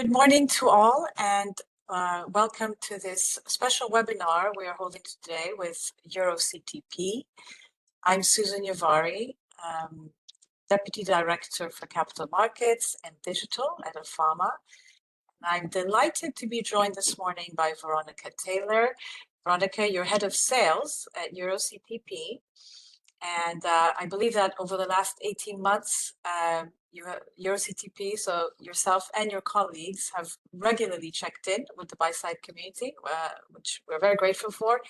Good morning to all, and welcome to this special webinar we are holding today with EuroCTP. I'm Susan Yavari, Deputy Director for Capital Markets and Digital at EFAMA. I'm delighted to be joined this morning by Veronica Taylor. Veronica, you're Head of Sales at EuroCTP. And I believe that over the last 18 months, EuroCTP, so yourself and your colleagues, have regularly checked in with the buy-side community, which we're very grateful for.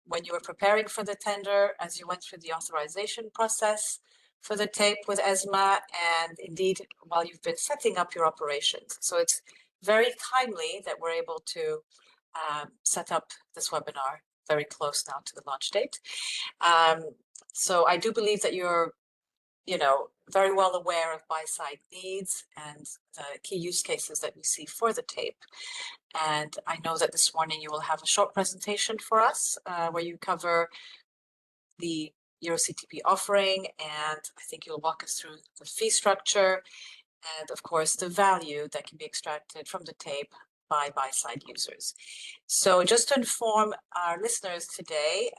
When you were preparing for the tender, as you went through the authorization process for the tape with ESMA, and indeed while you've been setting up your operations. So it's very timely that we're able to set up this webinar very close now to the launch date. So I do believe that you're, very well aware of buy-side needs and the key use cases that we see for the tape. And I know that this morning you will have a short presentation for us where you cover the EuroCTP offering, and I think you'll walk us through the fee structure and, of course, the value that can be extracted from the tape by buy-side users. So just to inform our listeners today,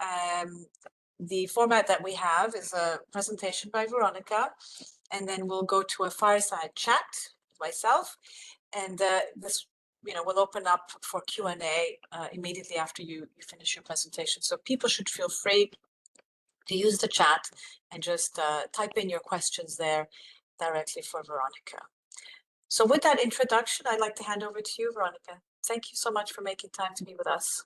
the format that we have is a presentation by Veronica, and then we'll go to a fireside chat with myself, and this we'll open up for Q&A immediately after you finish your presentation. So people should feel free to use the chat and just type in your questions there directly for Veronica. So with that introduction, I'd like to hand over to you, Veronica. Thank you so much for making time to be with us.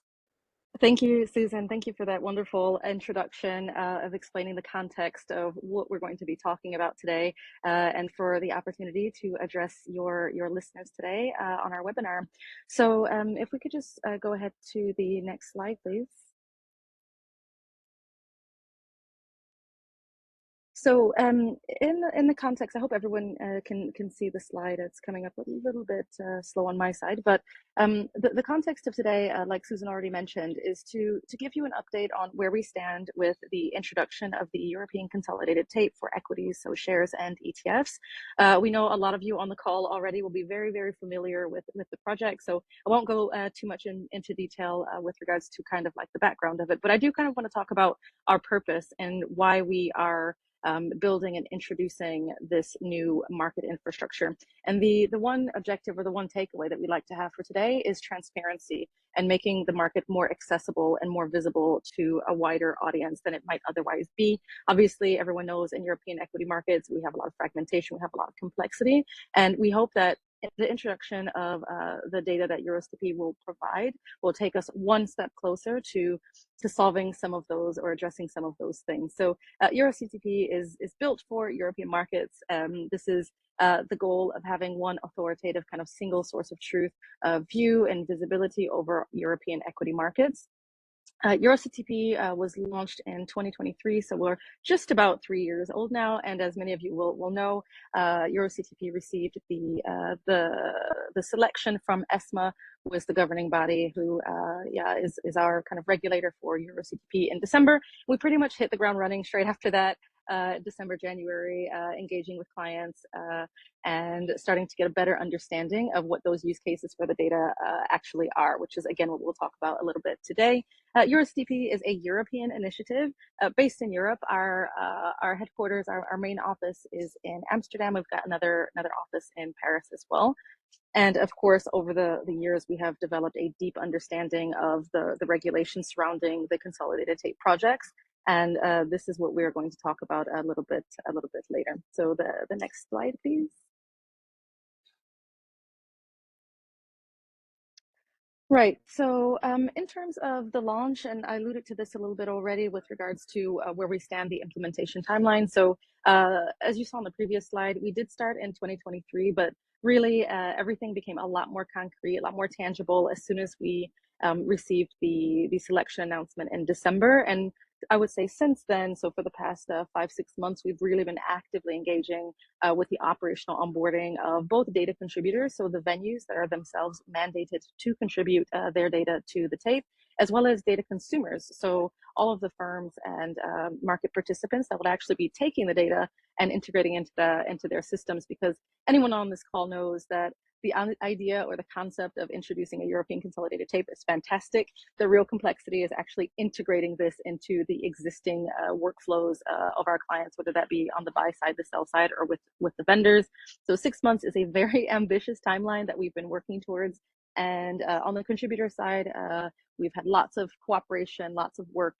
Thank you, Susan. Thank you for that wonderful introduction of explaining the context of what we're going to be talking about today, and for the opportunity to address your listeners today on our webinar. So if we could just go ahead to the next slide, please. So in the context, I hope everyone can see the slide. It's coming up a little bit slow on my side, but the context of today, like Susan already mentioned, is to give you an update on where we stand with the introduction of the European consolidated tape for equities, so shares and ETFs. We know a lot of you on the call already will be very, very familiar with the project, so I won't go too much into detail with regards to kind of like the background of it, but I do kind of want to talk about our purpose and why we are building and introducing this new market infrastructure. And the one objective or the one takeaway that we like to have for today is transparency and making the market more accessible and more visible to a wider audience than it might otherwise be. Obviously, everyone knows in European equity markets, we have a lot of fragmentation, we have a lot of complexity, and we hope that the introduction of the data that EuroCTP will provide will take us one step closer to solving some of those or addressing some of those things. So EuroCTP is built for European markets. This is the goal of having one authoritative kind of single source of truth view and visibility over European equity markets. EuroCTP was launched in 2023, so we're just about 3 years old now. And as many of you will know, EuroCTP received the selection from ESMA, who is the governing body, who is our kind of regulator for EuroCTP in December. We pretty much hit the ground running straight after that. December, January, engaging with clients and starting to get a better understanding of what those use cases for the data actually are, which is, again, what we'll talk about a little bit today. EuroCTP is a European initiative based in Europe. Our headquarters, our main office is in Amsterdam. We've got another office in Paris as well. And of course, over the years, we have developed a deep understanding of the regulations surrounding the consolidated tape projects. And this is what we're going to talk about a little bit later. So the next slide, please. Right. So in terms of the launch, and I alluded to this a little bit already with regards to where we stand, the implementation timeline. So as you saw on the previous slide, we did start in 2023, but really everything became a lot more concrete, a lot more tangible as soon as we received the selection announcement in December. And I would say since then, so for the past 5-6 months, we've really been actively engaging with the operational onboarding of both data contributors, so the venues that are themselves mandated to contribute their data to the tape, as well as data consumers. So all of the firms and market participants that would actually be taking the data and integrating into their systems, because anyone on this call knows that the idea or the concept of introducing a European consolidated tape is fantastic. The real complexity is actually integrating this into the existing workflows of our clients, whether that be on the buy side, the sell side, or with the vendors. So 6 months is a very ambitious timeline that we've been working towards. And on the contributor side, we've had lots of cooperation, lots of work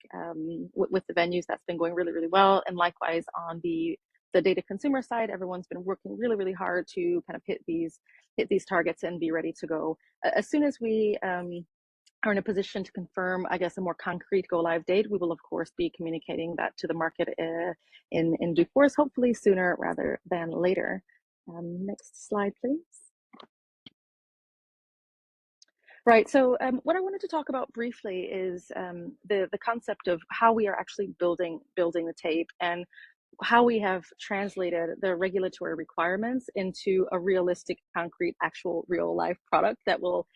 with the venues. That's been going really, really well. And likewise on the data consumer side, everyone's been working really, really hard to kind of hit these targets and be ready to go. As soon as we are in a position to confirm, I guess, a more concrete go live date, we will of course be communicating that to the market in due course, hopefully sooner rather than later. Next slide, please. Right, so what I wanted to talk about briefly is the concept of how we are actually building the tape and how we have translated the regulatory requirements into a realistic, concrete, actual real life product that will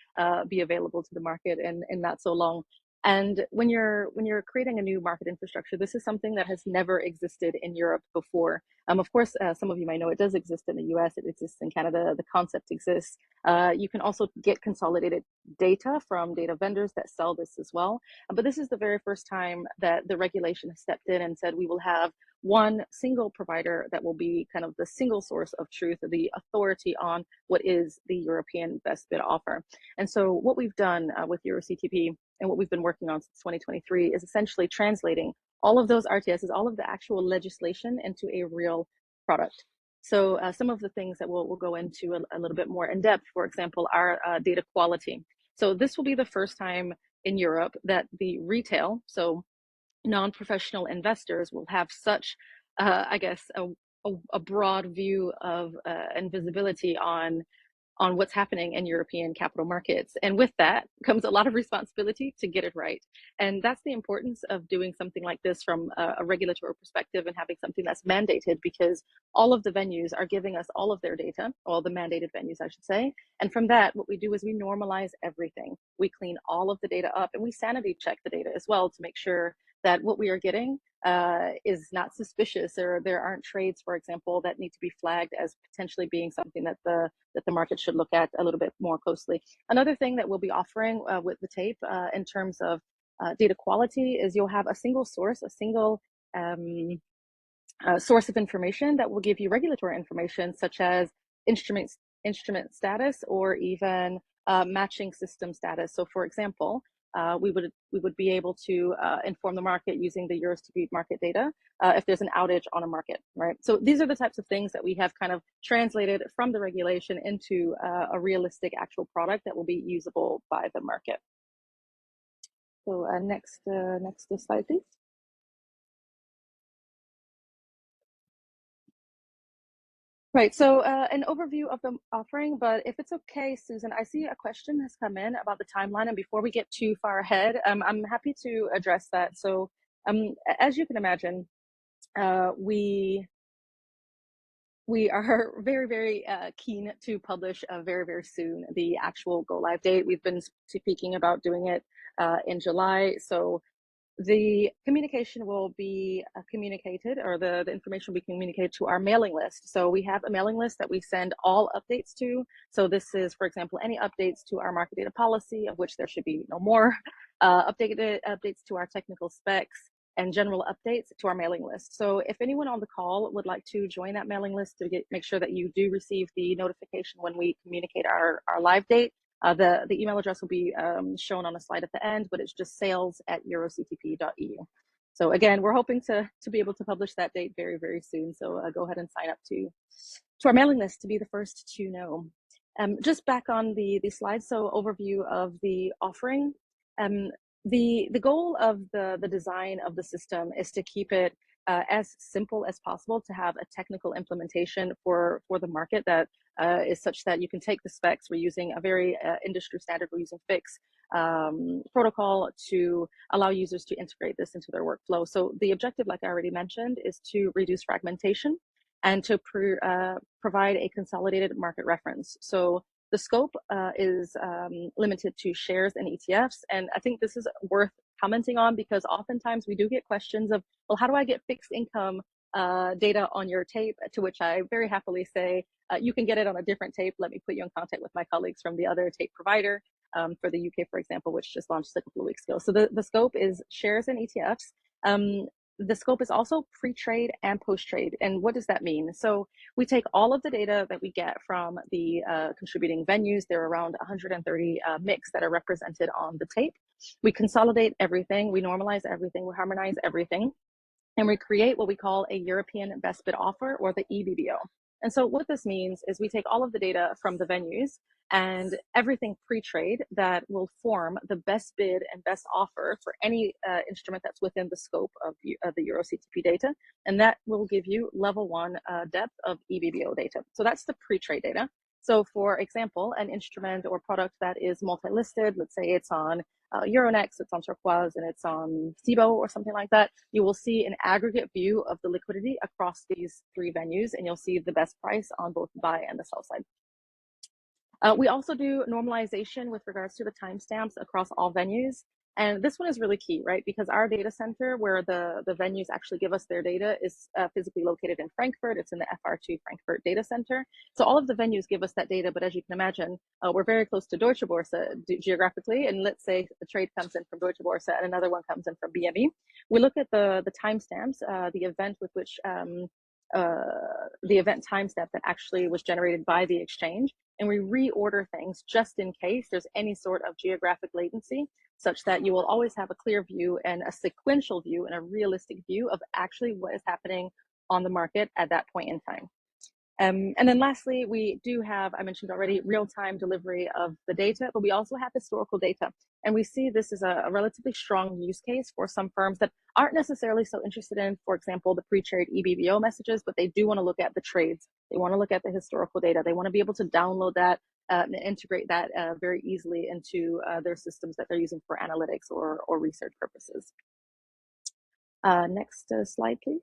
be available to the market in not so long. And when you're creating a new market infrastructure, this is something that has never existed in Europe before. Of course, some of you might know it does exist in the US, it exists in Canada, the concept exists. You can also get consolidated data from data vendors that sell this as well. But this is the very first time that the regulation has stepped in and said we will have one single provider that will be kind of the single source of truth, the authority on what is the European best bid offer. And so what we've done with EuroCTP and what we've been working on since 2023 is essentially translating all of those RTSs, all of the actual legislation into a real product. So some of the things that we'll go into a little bit more in depth, for example, are data quality. So this will be the first time in Europe that the retail, so non-professional investors, will have such, I guess, a broad view of and visibility on what's happening in European capital markets. And with that comes a lot of responsibility to get it right. And that's the importance of doing something like this from a regulatory perspective and having something that's mandated, because all of the venues are giving us all of their data, all the mandated venues, I should say. And from that, what we do is we normalize everything. We clean all of the data up and we sanity check the data as well to make sure that what we are getting is not suspicious, or there aren't trades, for example, that need to be flagged as potentially being something that the market should look at a little bit more closely. Another thing that we'll be offering with the tape in terms of data quality is you'll have a single source, a single source of information that will give you regulatory information such as instrument status or even matching system status. So for example, we would be able to inform the market using the EuroCTP market data if there's an outage on a market, right? So these are the types of things that we have kind of translated from the regulation into a realistic actual product that will be usable by the market. So next slide, please. Right, so an overview of the offering, but if it's okay, Susan, I see a question has come in about the timeline, and before we get too far ahead, I'm happy to address that. So as you can imagine, we are very, very keen to publish very, very soon the actual go live date. We've been speaking about doing it in July, so the communication will be communicated, or the information will be communicated to our mailing list. So we have a mailing list that we send all updates to. So this is, for example, any updates to our market data policy, of which there should be no more, updates to our technical specs, and general updates to our mailing list. So if anyone on the call would like to join that mailing list to make sure that you do receive the notification when we communicate our live date, the email address will be shown on a slide at the end, but it's just sales@euroctp.eu. So again, we're hoping to be able to publish that date very, very soon. So go ahead and sign up to our mailing list to be the first to know. Just back on the slide, so overview of the offering. The goal of the design of the system is to keep it as simple as possible, to have a technical implementation for the market that is such that you can take the specs. We're using a very industry standard, we're using Fix protocol to allow users to integrate this into their workflow. So the objective, like I already mentioned, is to reduce fragmentation and to provide a consolidated market reference. So the scope is limited to shares and ETFs. And I think this is worth commenting on, because oftentimes we do get questions of, well, how do I get fixed income data on your tape, to which I very happily say, you can get it on a different tape. Let me put you in contact with my colleagues from the other tape provider, for the UK, for example, which just launched a couple of weeks ago. So the scope is shares and ETFs. The scope is also pre-trade and post-trade. And what does that mean? So we take all of the data that we get from the contributing venues. There are around 130 mix that are represented on the tape. We consolidate everything, we normalize everything, we harmonize everything, and we create what we call a European best bid offer, or the EBBO. And so what this means is we take all of the data from the venues and everything pre-trade that will form the best bid and best offer for any instrument that's within the scope of the EuroCTP data. And that will give you level 1 depth of EBBO data. So that's the pre-trade data. So for example, an instrument or product that is multi-listed, let's say it's on Euronext, it's on Turquoise, and it's on SIBO or something like that, you will see an aggregate view of the liquidity across these 3 venues, and you'll see the best price on both the buy and the sell side. We also do normalization with regards to the timestamps across all venues. And this one is really key, right? Because our data center, where the venues actually give us their data, is physically located in Frankfurt. It's in the FR2 Frankfurt data center. So all of the venues give us that data, but as you can imagine, we're very close to Deutsche Börse geographically. And let's say a trade comes in from Deutsche Börse and another one comes in from BME. We look at the timestamps, the event with which the event timestamp that actually was generated by the exchange, and we reorder things just in case there's any sort of geographic latency, such that you will always have a clear view and a sequential view and a realistic view of actually what is happening on the market at that point in time. And then lastly, we do have, I mentioned already, real-time delivery of the data, but we also have historical data. And we see this as a relatively strong use case for some firms that aren't necessarily so interested in, for example, the pre-trade EBBO messages, but they do want to look at the trades. They want to look at the historical data. They want to be able to download that and integrate that very easily into their systems that they're using for analytics or research purposes. Next slide, please.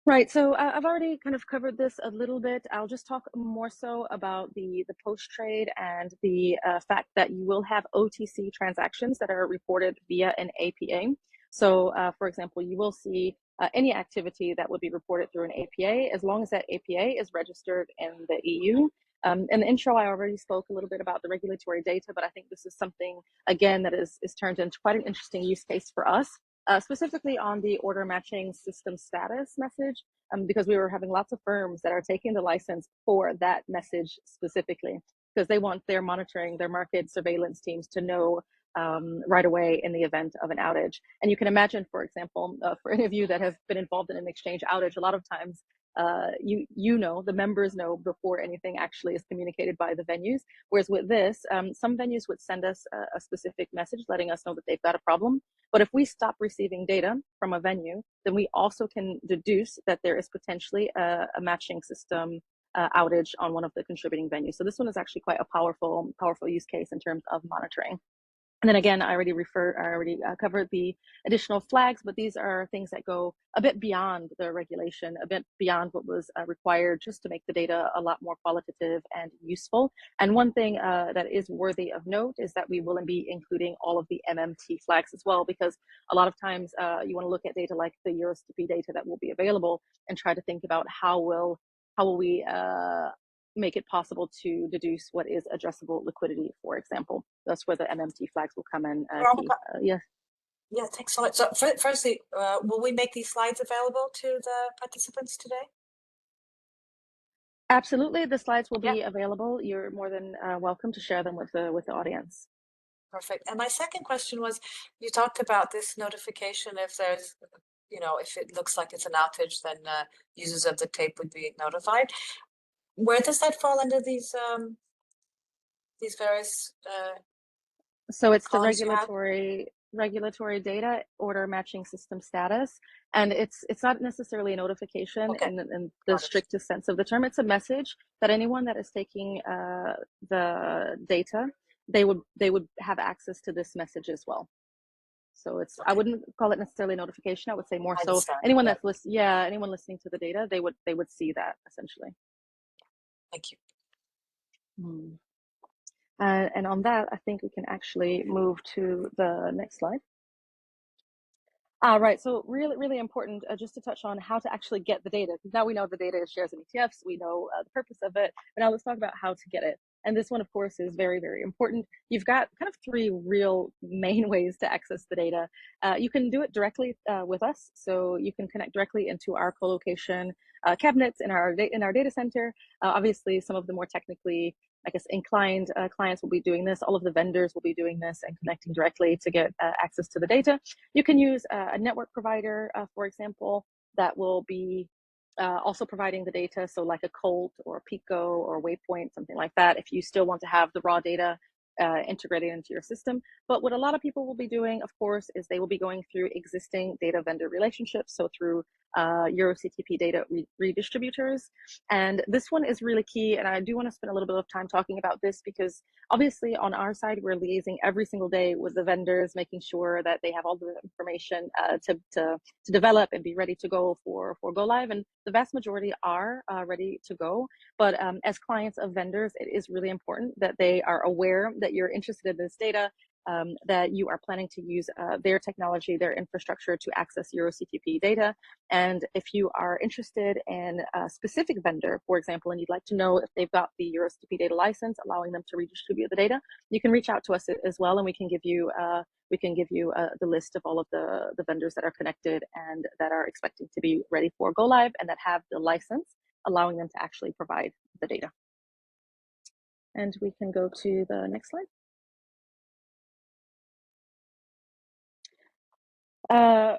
Right, so I've already kind of covered this a little bit. I'll just talk more so about the post-trade and the fact that you will have OTC transactions that are reported via an APA. So for example, you will see any activity that would be reported through an APA, as long as that APA is registered in the EU. In the intro, I already spoke a little bit about the regulatory data, but I think this is something, again, that is turned into quite an interesting use case for us. Specifically on the order matching system status message, because we were having lots of firms that are taking the license for that message specifically, because they want their monitoring, their market surveillance teams to know right away in the event of an outage. And you can imagine, for example, for any of you that have been involved in an exchange outage, a lot of times you know, the members know before anything actually is communicated by the venues. Whereas with this, some venues would send us a specific message letting us know that they've got a problem. But if we stop receiving data from a venue, then we also can deduce that there is potentially a matching system outage on one of the contributing venues. So this one is actually quite a powerful use case in terms of monitoring. And then again, I already covered the additional flags, but these are things that go a bit beyond the regulation, a bit beyond what was required, just to make the data a lot more qualitative and useful. And one thing that is worthy of note is that we will be including all of the MMT flags as well, because a lot of times you want to look at data like the EuroCTP data that will be available and try to think about how will we make it possible to deduce what is addressable liquidity, for example. That's where the MMT flags will come in. Yeah. Yeah, thanks so much. So firstly, will we make these slides available to the participants today? Absolutely, the slides will be available. You're more than welcome to share them with the audience. Perfect. And my second question was, you talked about this notification if there's, you know, if it looks like it's an outage, then users of the tape would be notified. Where does that fall under these various? So it's the regulatory data order matching system status, and it's not necessarily a notification in the strictest sense of the term. It's a message that anyone that is taking the data, they would have access to this message as well. So it's I wouldn't call it necessarily notification. I would say more so anyone that's anyone listening to the data, they would see that essentially. Thank you. And on that, I think we can actually move to the next slide. Right, so really, really important just to touch on how to actually get the data, because now we know the data is shares and ETFs, we know the purpose of it, but now let's talk about how to get it. And this one, of course, is very, very important. You've got kind of three real main ways to access the data. You can do it directly with us, so you can connect directly into our co-location cabinets in our data center. Obviously, some of the more technically, I guess, inclined clients will be doing this. All of the vendors will be doing this and connecting directly to get access to the data. You can use a network provider, for example, that will be also providing the data. So like a Colt or Pico or Waypoint, something like that, if you still want to have the raw data integrated into your system. But what a lot of people will be doing, of course, is they will be going through existing data vendor relationships. So through EuroCTP data redistributors. And this one is really key. And I do want to spend a little bit of time talking about this because obviously on our side, we're liaising every single day with the vendors, making sure that they have all the information to develop and be ready to go for go live. And the vast majority are ready to go. But as clients of vendors, it is really important that they are aware that you're interested in this data, that you are planning to use their technology, their infrastructure to access EuroCTP data. And if you are interested in a specific vendor, for example, and you'd like to know if they've got the EuroCTP data license, allowing them to redistribute the data, you can reach out to us as well, and we can give you the list of all of the vendors that are connected and that are expecting to be ready for go live and that have the license, allowing them to actually provide the data. And we can go to the next slide.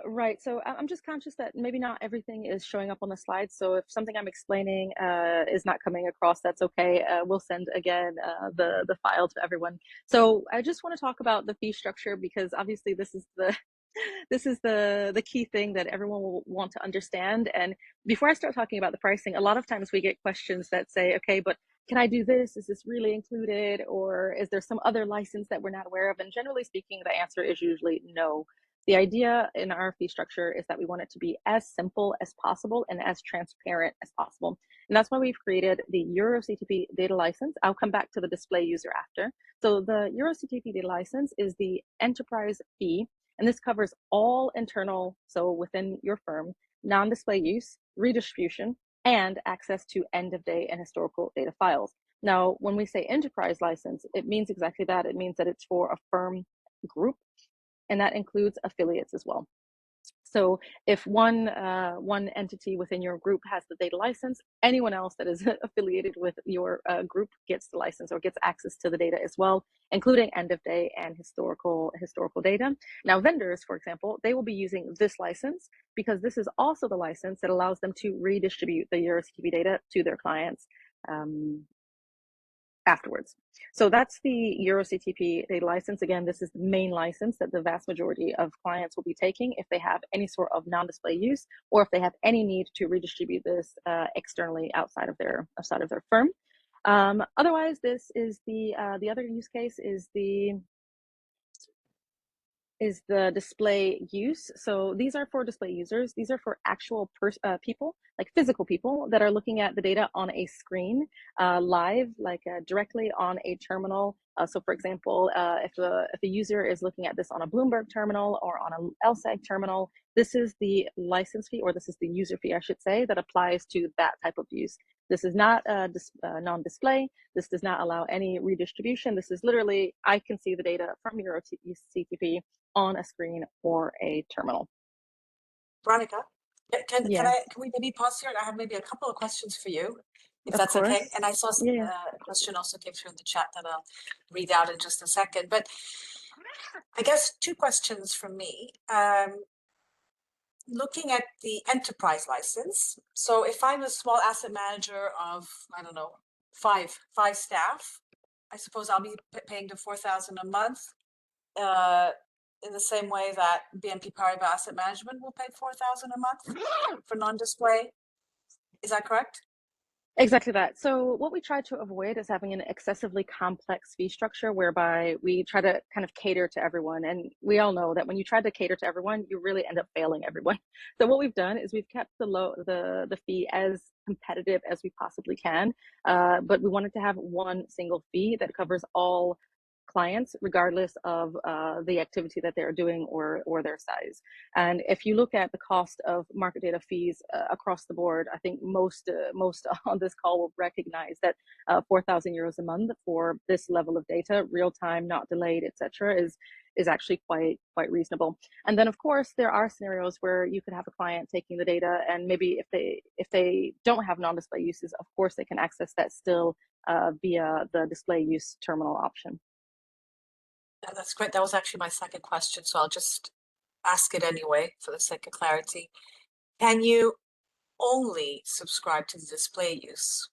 Right, so I'm just conscious that maybe not everything is showing up on the slide. So if something I'm explaining is not coming across, that's okay. We'll send again the file to everyone. So I just want to talk about the fee structure because obviously this is the key thing that everyone will want to understand. And before I start talking about the pricing, a lot of times we get questions that say, okay, but can I do this? Is this really included? Or is there some other license that we're not aware of? And generally speaking, the answer is usually no. The idea in our fee structure is that we want it to be as simple as possible and as transparent as possible. And that's why we've created the EuroCTP data license. I'll come back to the display user after. So the EuroCTP data license is the enterprise fee, and this covers all internal, so within your firm, non-display use, redistribution, and access to end-of-day and historical data files. Now, when we say enterprise license, it means exactly that. It means that it's for a firm group, and that includes affiliates as well. So if one entity within your group has the data license, anyone else that is affiliated with your group gets the license or gets access to the data as well, including end of day and historical data. Now, vendors, for example, they will be using this license because this is also the license that allows them to redistribute the EuroCTP data to their clients afterwards. So that's the EuroCTP data license. Again, this is the main license that the vast majority of clients will be taking if they have any sort of non-display use or if they have any need to redistribute this externally outside of their firm. Otherwise, this is the other use case is the display use. So these are for display users. These are for actual people, like physical people that are looking at the data on a screen live, like directly on a terminal. So for example, if a user is looking at this on a Bloomberg terminal or on a LSEG terminal, this is the license fee, or this is the user fee, I should say, that applies to that type of use. This is not non-display. This does not allow any redistribution. This is literally, I can see the data from EuroCTP on a screen or a terminal. Veronica, can we maybe pause here? I have maybe a couple of questions for you, if that's okay. And I saw a question also came through in the chat that I'll read out in just a second. But I guess two questions from me. Looking at the enterprise license, so if I'm a small asset manager of, I don't know, five staff, I suppose I'll be paying the 4,000 a month in the same way that BNP Paribas Asset Management will pay 4,000 a month for non-display. Is that correct? Exactly that. So what we try to avoid is having an excessively complex fee structure whereby we try to kind of cater to everyone. And we all know that when you try to cater to everyone, you really end up failing everyone. So what we've done is we've kept the fee as competitive as we possibly can, but we wanted to have one single fee that covers all clients, regardless of the activity that they're doing or their size. And if you look at the cost of market data fees across the board, I think most on this call will recognize that 4,000 euros a month for this level of data, real time, not delayed, etc., is actually quite reasonable. And then of course there are scenarios where you could have a client taking the data, and maybe if they don't have non-display uses, of course they can access that still via the display use terminal option. Yeah, that's great. That was actually my second question, so I'll just ask it anyway for the sake of clarity. Can you only subscribe to the display use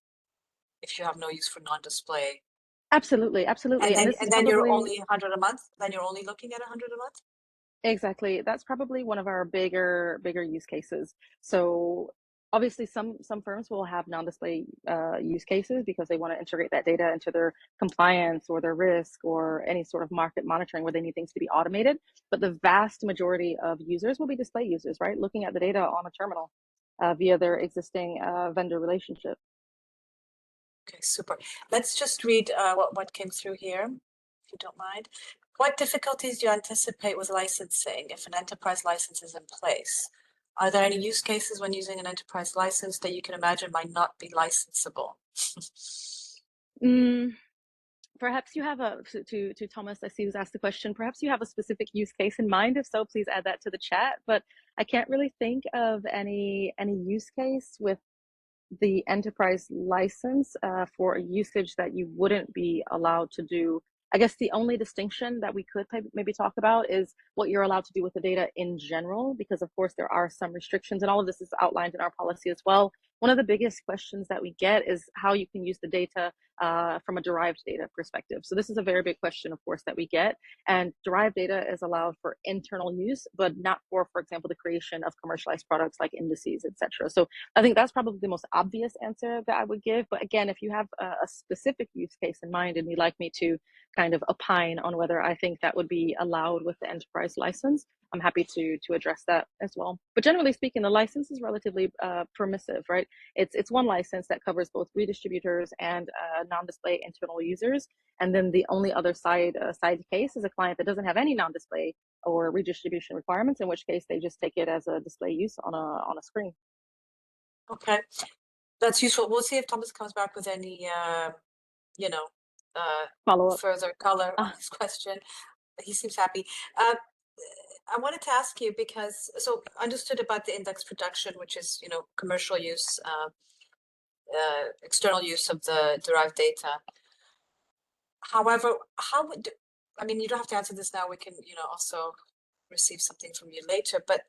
if you have no use for non-display? Absolutely, absolutely. And this is And then you're probably only 100 a month? Then you're only looking at 100 a month? exactly. That's probably one of our bigger use cases. So obviously some firms will have non-display use cases because they want to integrate that data into their compliance or their risk or any sort of market monitoring where they need things to be automated. But the vast majority of users will be display users, right? Looking at the data on a terminal via their existing vendor relationship. Okay, super. Let's just read what came through here, if you don't mind. What difficulties do you anticipate with licensing if an enterprise license is in place? Are there any use cases when using an enterprise license that you can imagine might not be licensable? Mm, Perhaps you have to Thomas, I see who's asked the question. Perhaps you have a specific use case in mind. If so, please add that to the chat. But I can't really think of any use case with the enterprise license for a usage that you wouldn't be allowed to do. I guess the only distinction that we could maybe talk about is what you're allowed to do with the data in general, because of course there are some restrictions, and all of this is outlined in our policy as well. One of the biggest questions that we get is how you can use the data from a derived data perspective. So this is a very big question, of course, that we get. And derived data is allowed for internal use, but not for example, the creation of commercialized products like indices, etc. So I think that's probably the most obvious answer that I would give. But again, if you have a specific use case in mind and you'd like me to kind of opine on whether I think that would be allowed with the enterprise license, I'm happy to address that as well. But generally speaking, the license is relatively permissive, right? It's one license that covers both redistributors and non-display internal users. And then the only other side case is a client that doesn't have any non-display or redistribution requirements, in which case they just take it as a display use on a screen. Okay, that's useful. We'll see if Thomas comes back with any, you know, Follow up. further color on his question. He seems happy. I wanted to ask you because, so understood about the index production, which is, commercial use, external use of the derived data. However, I mean, you don't have to answer this now. We can, also receive something from you later. But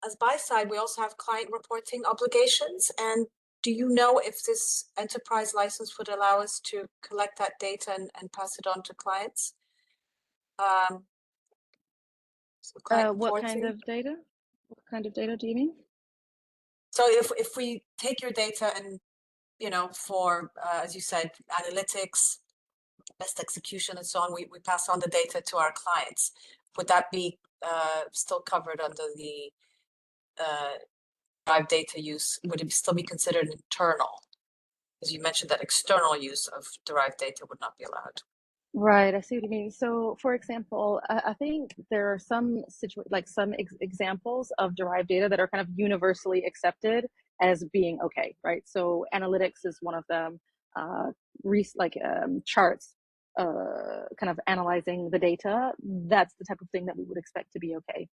as buy side, we also have client reporting obligations. And do you know if this enterprise license would allow us to collect that data and pass it on to clients? So client What kind reporting. of data? What kind of data do you mean? So if we take your data and, for, as you said, analytics, best execution and so on, we pass on the data to our clients. Would that be still covered under the derived data use? Would it still be considered internal? As you mentioned that external use of derived data would not be allowed. Right, I see what you mean. So, for example, I think there are some examples of derived data that are kind of universally accepted as being okay, right? So, analytics is one of them. Charts, kind of analyzing the data. That's the type of thing that we would expect to be okay.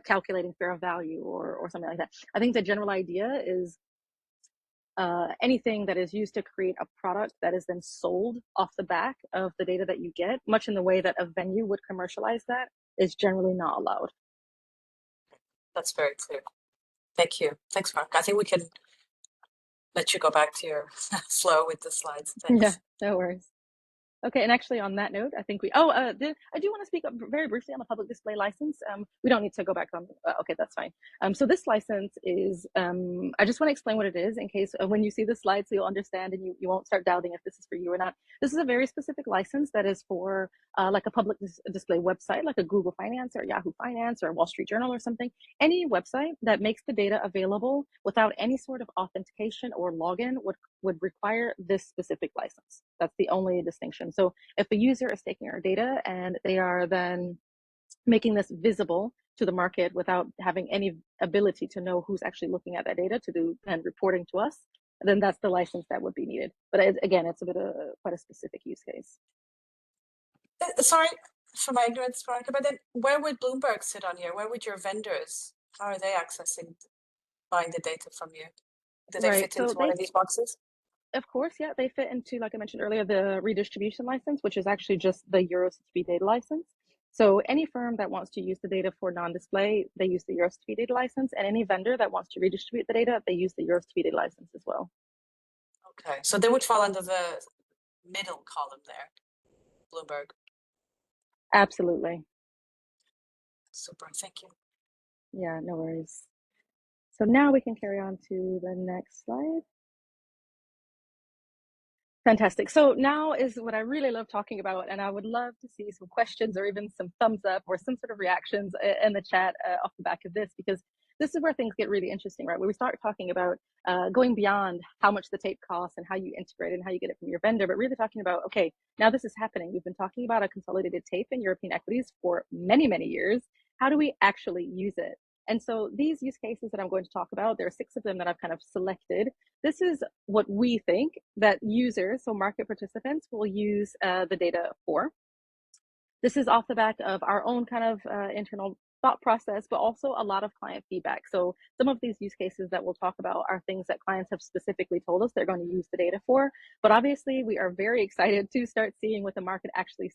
Calculating fair value or something like that. I think the general idea is anything that is used to create a product that is then sold off the back of the data that you get, much in the way that a venue would commercialize that, is generally not allowed. That's very clear. Thank you. Thanks, Mark. I think we can let you go back to your flow with the slides. Yeah, Thanks. no worries. Okay, and actually on that note, I think I do want to speak up very briefly on the public display license. We don't need to go back on, okay, that's fine. So this license is, I just want to explain what it is in case when you see the slides, so you'll understand and you won't start doubting if this is for you or not. This is a very specific license that is for like a public display website, like a Google Finance or Yahoo Finance or Wall Street Journal or something. Any website that makes the data available without any sort of authentication or login would require this specific license. That's the only distinction. So if a user is taking our data and they are then making this visible to the market without having any ability to know who's actually looking at that data to do and reporting to us, then that's the license that would be needed. But again, it's a bit of quite a specific use case. Sorry for my ignorance, Veronica, but then where would Bloomberg sit on here? Where would your vendors, how are they accessing buying the data from you? Do they Right. fit So into one of these boxes? of course, yeah, they fit into, like I mentioned earlier, the redistribution license, which is actually just the EuroCTP data license. So any firm that wants to use the data for non-display, they use the EuroCTP data license, and any vendor that wants to redistribute the data, they use the EuroCTP data license as well. Okay, so they would fall under the middle column there, Bloomberg. Absolutely. Super, thank you. Yeah, no worries. So now we can carry on to the next slide. Fantastic. So now is what I really love talking about, and I would love to see some questions or even some thumbs up or some sort of reactions in the chat off the back of this, because this is where things get really interesting, right? Where we start talking about going beyond how much the tape costs and how you integrate it and how you get it from your vendor, but really talking about, okay, now this is happening. We've been talking about a consolidated tape in European equities for many, many years. How do we actually use it? And so these use cases that I'm going to talk about, there are 6 of them that I've kind of selected. This is what we think that users, so market participants, will use the data for. This is off the back of our own kind of internal thought process, but also a lot of client feedback. So some of these use cases that we'll talk about are things that clients have specifically told us they're going to use the data for. But obviously, we are very excited to start seeing what the market actually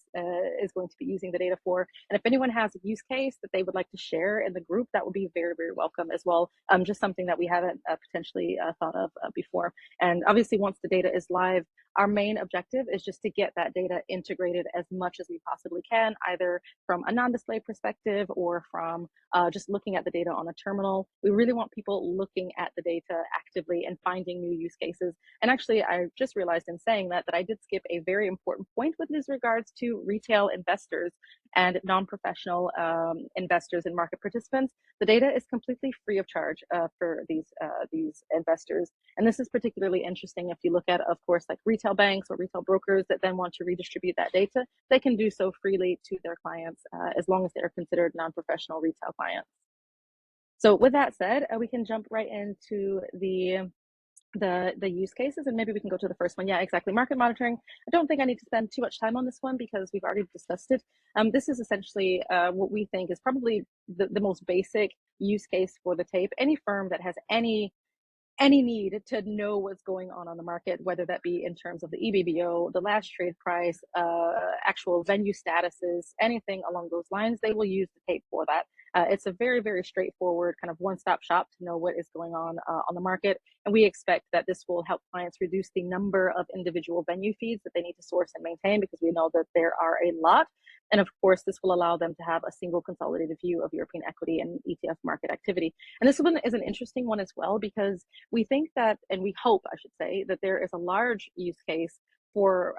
is going to be using the data for. And if anyone has a use case that they would like to share in the group, that would be very, very welcome as well. Just something that we haven't potentially thought of before. And obviously, once the data is live, our main objective is just to get that data integrated as much as we possibly can, either from a non-display perspective or from just looking at the data on a terminal. We really want people looking at the data actively and finding new use cases. And actually, I just realized in saying that I did skip a very important point with regards to retail investors and non-professional investors and market participants. The data is completely free of charge for these investors. And this is particularly interesting if you look at, of course, like retail banks or retail brokers that then want to redistribute that data. They can do so freely to their clients as long as they're considered non-professional retail clients. So with that said, we can jump right into the use cases, and maybe we can go to the first one. Yeah, exactly. Market monitoring. I don't think I need to spend too much time on this one because we've already discussed it. This is essentially what we think is probably the most basic use case for the tape. Any firm that has any need to know what's going on the market, whether that be in terms of the EBBO, the last trade price, actual venue statuses, anything along those lines, they will use the tape for that. It's a very, very straightforward kind of one-stop shop to know what is going on the market. And we expect that this will help clients reduce the number of individual venue feeds that they need to source and maintain, because we know that there are a lot. And of course, this will allow them to have a single consolidated view of European equity and ETF market activity. And this one is an interesting one as well, because we think that, and we hope, I should say, that there is a large use case for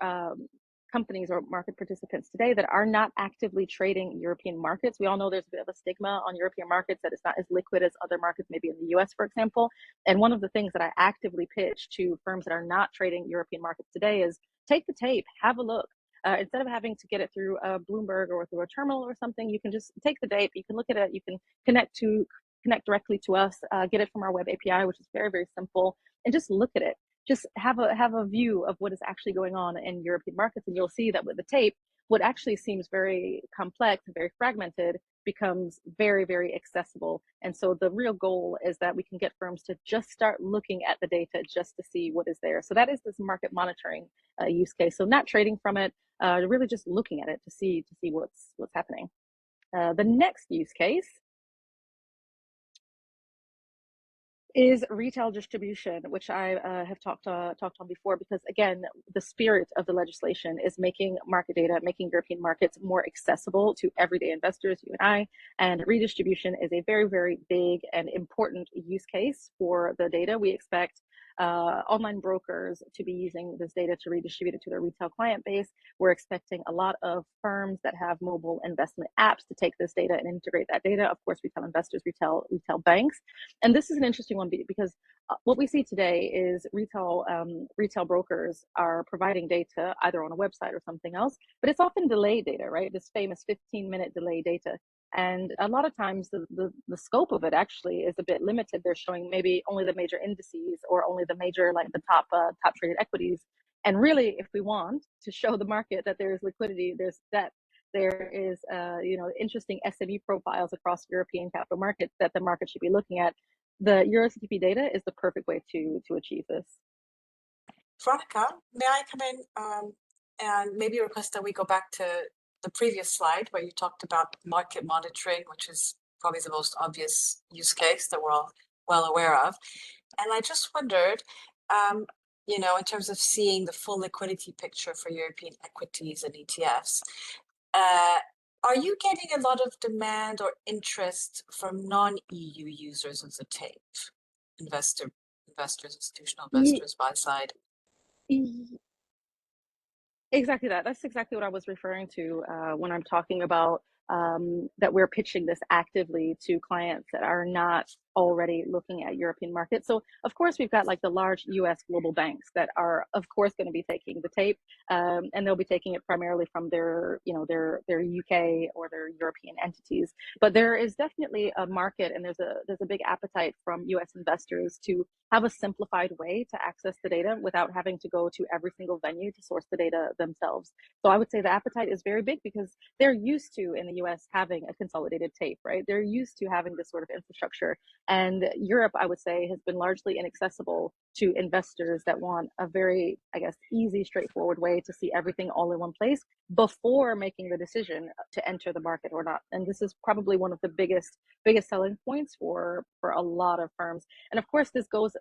companies or market participants today that are not actively trading European markets. We all know there's a bit of a stigma on European markets that it's not as liquid as other markets, maybe in the US, for example. And one of the things that I actively pitch to firms that are not trading European markets today is take the tape, have a look. Instead of having to get it through a Bloomberg or through a terminal or something, you can just take the tape, you can look at it, you can connect directly to us, get it from our web API, which is very, very simple, and just look at it. Just have a view of what is actually going on in European markets, and you'll see that with the tape, what actually seems very complex and very fragmented becomes very, very accessible. And so the real goal is that we can get firms to just start looking at the data just to see what is there. So that is this market monitoring use case. So not trading from it, really just looking at it to see what's happening. The next use case is retail distribution, which I have talked on before, because again, the spirit of the legislation is making market data, making European markets more accessible to everyday investors, you and I, and redistribution is a very, very big and important use case for the data. We expect online brokers to be using this data to redistribute it to their retail client base. We're expecting a lot of firms that have mobile investment apps to take this data and integrate that data. Of course, retail investors, retail banks. And this is an interesting one because what we see today is retail brokers are providing data either on a website or something else, but it's often delayed data, right? This famous 15-minute delay data. And a lot of times the scope of it actually is a bit limited. They're showing maybe only the major indices or only the major, like the top traded equities. And really, if we want to show the market that there is liquidity, there's depth, there is interesting SME profiles across European capital markets that the market should be looking at, the EuroCTP data is the perfect way to achieve this. Veronica, may I come in and maybe request that we go back to the previous slide where you talked about market monitoring, which is probably the most obvious use case that we're all well aware of. And I just wondered, in terms of seeing the full liquidity picture for European equities and ETFs, are you getting a lot of demand or interest from non-EU users of the tape? Investors, institutional investors, buy side? Exactly that. That's exactly what I was referring to when I'm talking about that we're pitching this actively to clients that are not already looking at European markets. So of course we've got like the large US global banks that are of course going to be taking the tape, and they'll be taking it primarily from their UK or their European entities. But there is definitely a market, and there's a big appetite from US investors to have a simplified way to access the data without having to go to every single venue to source the data themselves. So I would say the appetite is very big because they're used to, in the US, having a consolidated tape, right? They're used to having this sort of infrastructure. And Europe, I would say, has been largely inaccessible to investors that want a very, I guess, easy, straightforward way to see everything all in one place before making the decision to enter the market or not. And this is probably one of the biggest selling points for a lot of firms. And of course, this goes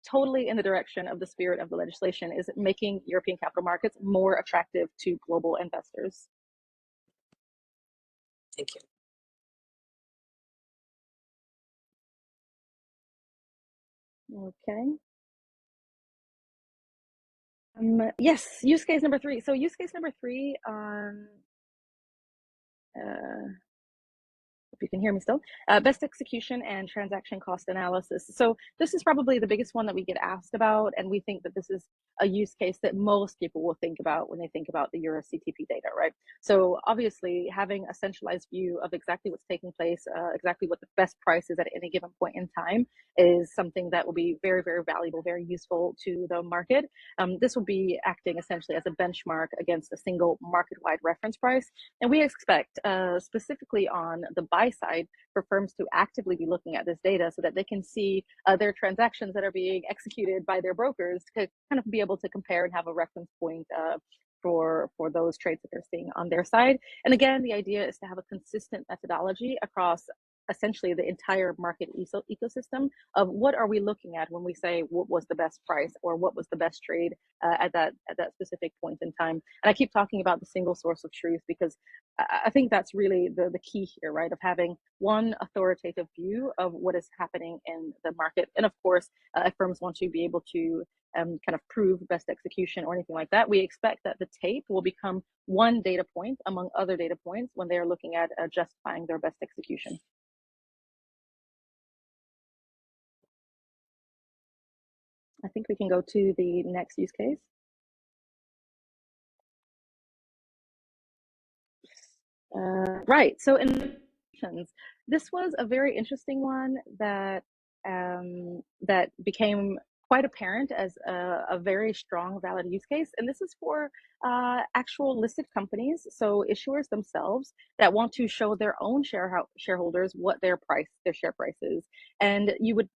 totally in the direction of the spirit of the legislation, is making European capital markets more attractive to global investors. Thank you. Okay. Yes, use case number 3. So use case number 3 on if you can hear me still, best execution and transaction cost analysis. So this is probably the biggest one that we get asked about, and we think that this is a use case that most people will think about when they think about the EuroCTP data, right? So obviously having a centralized view of exactly what's taking place, exactly what the best price is at any given point in time is something that will be very, very valuable, very useful to the market. This will be acting essentially as a benchmark against a single market-wide reference price. And we expect specifically on the buy side for firms to actively be looking at this data so that they can see their transactions that are being executed by their brokers to kind of be able to compare and have a reference point for those trades that they're seeing on their side. And again, the idea is to have a consistent methodology across essentially the entire market ecosystem of what are we looking at when we say what was the best price or what was the best trade at that specific point in time. And I keep talking about the single source of truth because I think that's really the key here, right? Of having one authoritative view of what is happening in the market. And of course, if firms want to be able to kind of prove best execution or anything like that, we expect that the tape will become one data point among other data points when they're looking at justifying their best execution. I think we can go to the next use case. Right, so in this was a very interesting one that that became quite apparent as a very strong, valid use case. And this is for actual listed companies, so issuers themselves that want to show their own shareholders what their share price is. And you would,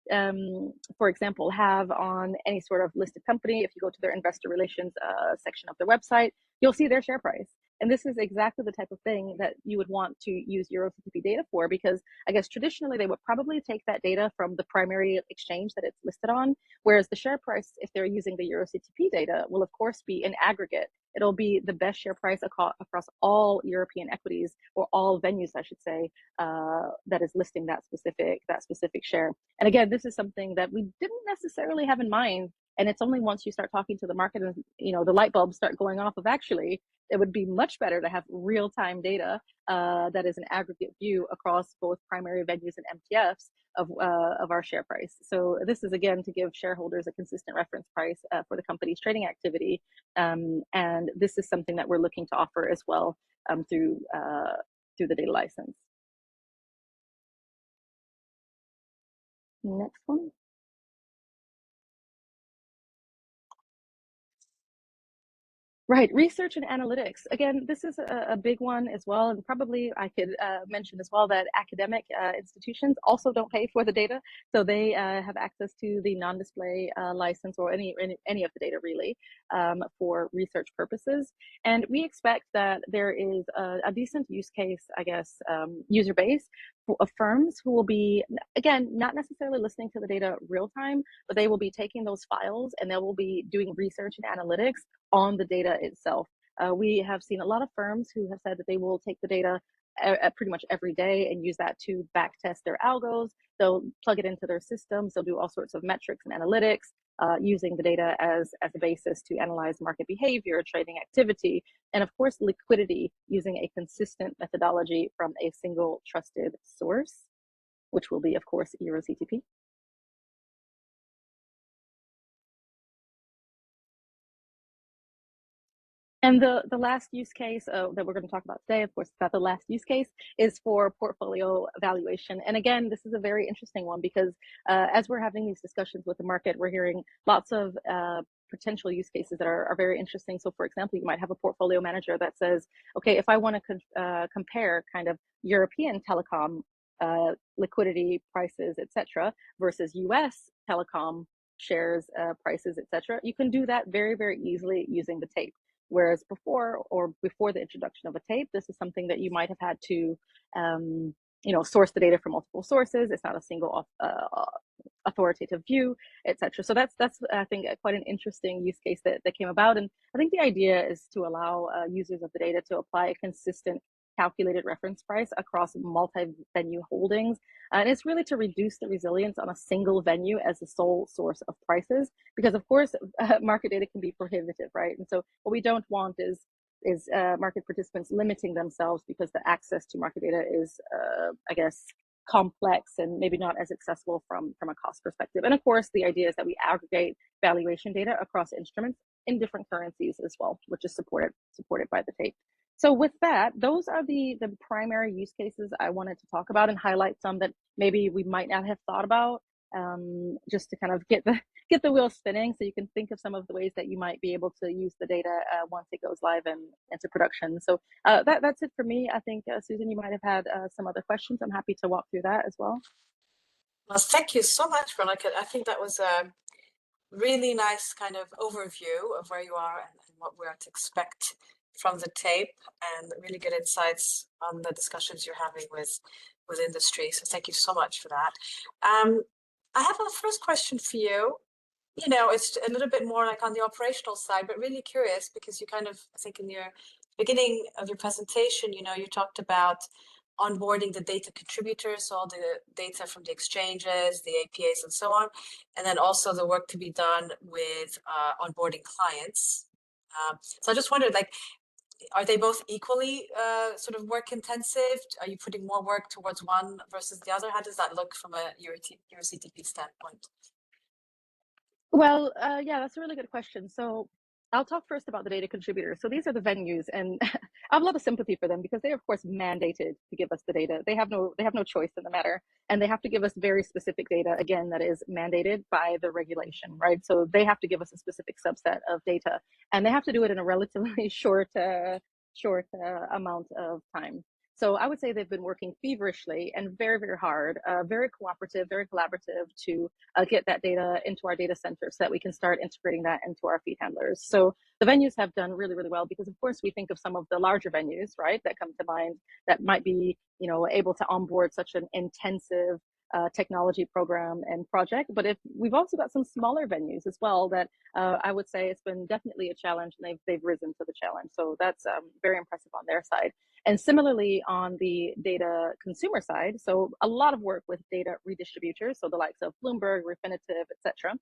for example, have on any sort of listed company, if you go to their investor relations section of their website, you'll see their share price. And this is exactly the type of thing that you would want to use EuroCTP data for, because I guess traditionally they would probably take that data from the primary exchange that it's listed on, whereas the share price, if they're using the EuroCTP data, will of course be in aggregate. It'll be the best share price across all European equities, or all venues, I should say, that is listing that specific share. And again, this is something that we didn't necessarily have in mind. And it's only once you start talking to the market and the light bulbs start going off of, actually, it would be much better to have real-time data that is an aggregate view across both primary venues and MTFs of our share price. So this is, again, to give shareholders a consistent reference price for the company's trading activity. And this is something that we're looking to offer as well through the data license. Next one. Right, research and analytics. Again, this is a big one as well, and probably I could mention as well that academic institutions also don't pay for the data, so they have access to the non-display license, or any of the data really, for research purposes. And we expect that there is a decent use case, I guess, user base of firms who will be, again, not necessarily listening to the data real time, but they will be taking those files and they will be doing research and analytics on the data itself. We have seen a lot of firms who have said that they will take the data pretty much every day and use that to back test their algos. They'll plug it into their systems. They'll do all sorts of metrics and analytics using the data as a basis to analyze market behavior, trading activity, and of course, liquidity, using a consistent methodology from a single trusted source, which will be, of course, EuroCTP. And the last use case that we're going to talk about today, of course, the last use case is for portfolio valuation. And again, this is a very interesting one, because as we're having these discussions with the market, we're hearing lots of potential use cases that are very interesting. So for example, you might have a portfolio manager that says, okay, if I want to compare kind of European telecom liquidity prices, etc., versus US telecom shares prices, etc., you can do that very, very easily using the tape. Whereas before the introduction of a tape, this is something that you might have had to, source the data from multiple sources. It's not a single authoritative view, etc. So that's I think quite an interesting use case that came about. And I think the idea is to allow users of the data to apply a consistent calculated reference price across multi-venue holdings. And it's really to reduce the resilience on a single venue as the sole source of prices, because of course, market data can be prohibitive, right? And so what we don't want is market participants limiting themselves because the access to market data is, I guess, complex and maybe not as accessible from a cost perspective. And of course, the idea is that we aggregate valuation data across instruments in different currencies as well, which is supported by the tape. So with that, those are the primary use cases I wanted to talk about and highlight some that maybe we might not have thought about, just to kind of get the wheel spinning, so you can think of some of the ways that you might be able to use the data once it goes live and into production. So that's it for me. I think, Susan, you might have had some other questions. I'm happy to walk through that as well. Well, thank you so much, Veronica. I think that was a really nice kind of overview of where you are and what we're to expect from the tape, and really good insights on the discussions you're having with industry. So thank you so much for that. I have a first question for you. It's a little bit more like on the operational side, but really curious, because you kind of, I think in your beginning of your presentation, you talked about onboarding the data contributors, all the data from the exchanges, the APAs, and so on, and then also the work to be done with onboarding clients. So I just wondered, like, are they both equally sort of work intensive? Are you putting more work towards one versus the other? How does that look from a EuroCTP standpoint? Well, yeah, that's a really good question. So I'll talk first about the data contributors. So these are the venues, and I have a lot of sympathy for them, because they are, of course, mandated to give us the data. They have no choice in the matter, and they have to give us very specific data, again, that is mandated by the regulation, right? So they have to give us a specific subset of data, and they have to do it in a relatively short short amount of time. So I would say they've been working feverishly and very, very hard, very cooperative, very collaborative to get that data into our data center so that we can start integrating that into our feed handlers. So the venues have done really, really well because, of course, we think of some of the larger venues, right, that come to mind that might be, able to onboard such an intensive technology program and project. But if we've also got some smaller venues as well that I would say it's been definitely a challenge, and they've risen to the challenge. So that's very impressive on their side. And similarly on the data consumer side, so a lot of work with data redistributors, so the likes of Bloomberg, Refinitiv, etc.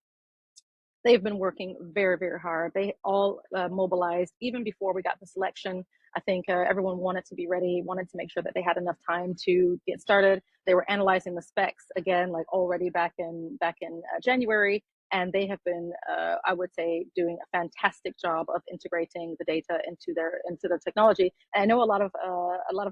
They've been working very, very hard. They all mobilized even before we got the selection. I think everyone wanted to be ready, wanted to make sure that they had enough time to get started. They were analyzing the specs again, like already back in January, and they have been, I would say, doing a fantastic job of integrating the data into their technology. And I know a lot of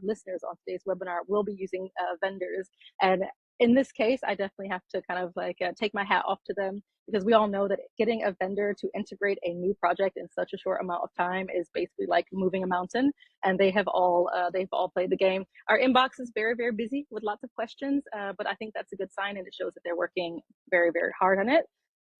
listeners on today's webinar will be using vendors, and in this case, I definitely have to kind of like take my hat off to them, because we all know that getting a vendor to integrate a new project in such a short amount of time is basically like moving a mountain. And they've all played the game. Our inbox is very, very busy with lots of questions, but I think that's a good sign, and it shows that they're working very, very hard on it.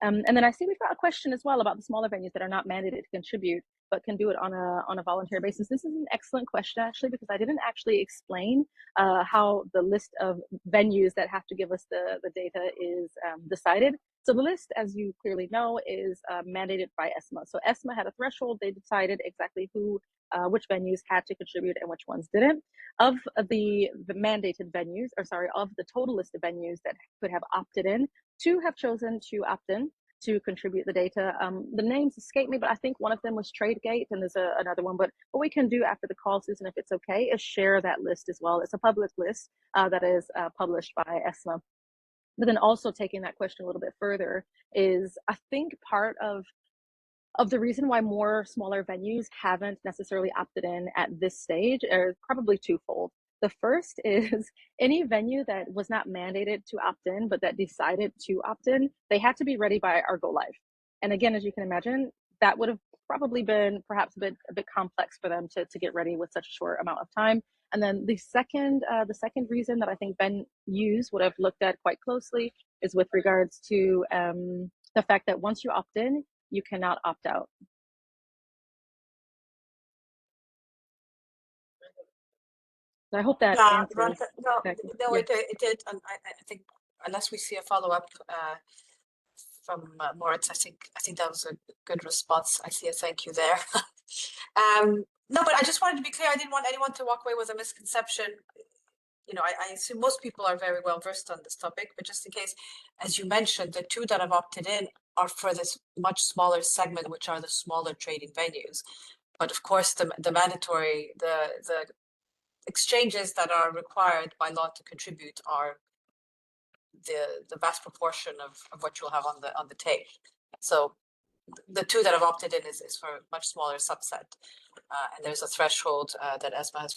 And then I see we've got a question as well about the smaller venues that are not mandated to contribute, but can do it on a voluntary basis. This is an excellent question, actually, because I didn't actually explain how the list of venues that have to give us the data is decided. So the list, as you clearly know, is mandated by ESMA. So ESMA had a threshold. They decided exactly which venues had to contribute and which ones didn't. Of the mandated venues, of the total list of venues that could have opted in, 2 have chosen to opt in to contribute the data. The names escape me, but I think one of them was TradeGate, and there's another one. But what we can do after the call, Susan, if it's okay, is share that list as well. It's a public list that is published by ESMA. But then also taking that question a little bit further is, I think part of the reason why more smaller venues haven't necessarily opted in at this stage are probably twofold. The first is any venue that was not mandated to opt in, but that decided to opt in, they had to be ready by our go live. And again, as you can imagine, that would have probably been perhaps a bit complex for them to get ready with such a short amount of time. And then the second reason that I think venues would have looked at quite closely is with regards to the fact that once you opt in, you cannot opt out. I hope that answers. Veronica, no, it did. And I think unless we see a follow-up from Moritz, I think that was a good response. I see a thank you there. No, but I just wanted to be clear. I didn't want anyone to walk away with a misconception. I assume most people are very well versed on this topic, but just in case, as you mentioned, the 2 that have opted in are for this much smaller segment, which are the smaller trading venues. But of course, the mandatory, the exchanges that are required by law to contribute are the vast proportion of what you'll have on the tape. So the 2 that have opted in is for a much smaller subset, and there's a threshold that ESMA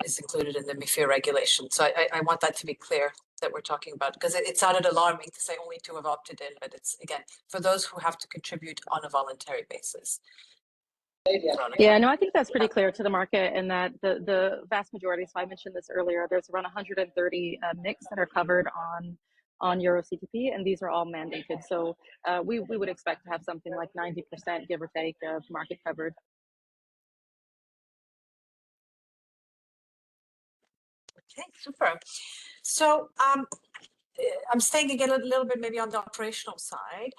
is included in the MiFIR regulation. So I want that to be clear that we're talking about, because it sounded alarming to say only 2 have opted in, but it's, again, for those who have to contribute on a voluntary basis. Yeah, no, I think that's pretty clear to the market, and that the vast majority, so I mentioned this earlier, there's around 130 MICs that are covered on EuroCTP, and these are all mandated. So we would expect to have something like 90%, give or take, of market covered. Okay, super. So I'm staying again a little bit maybe on the operational side,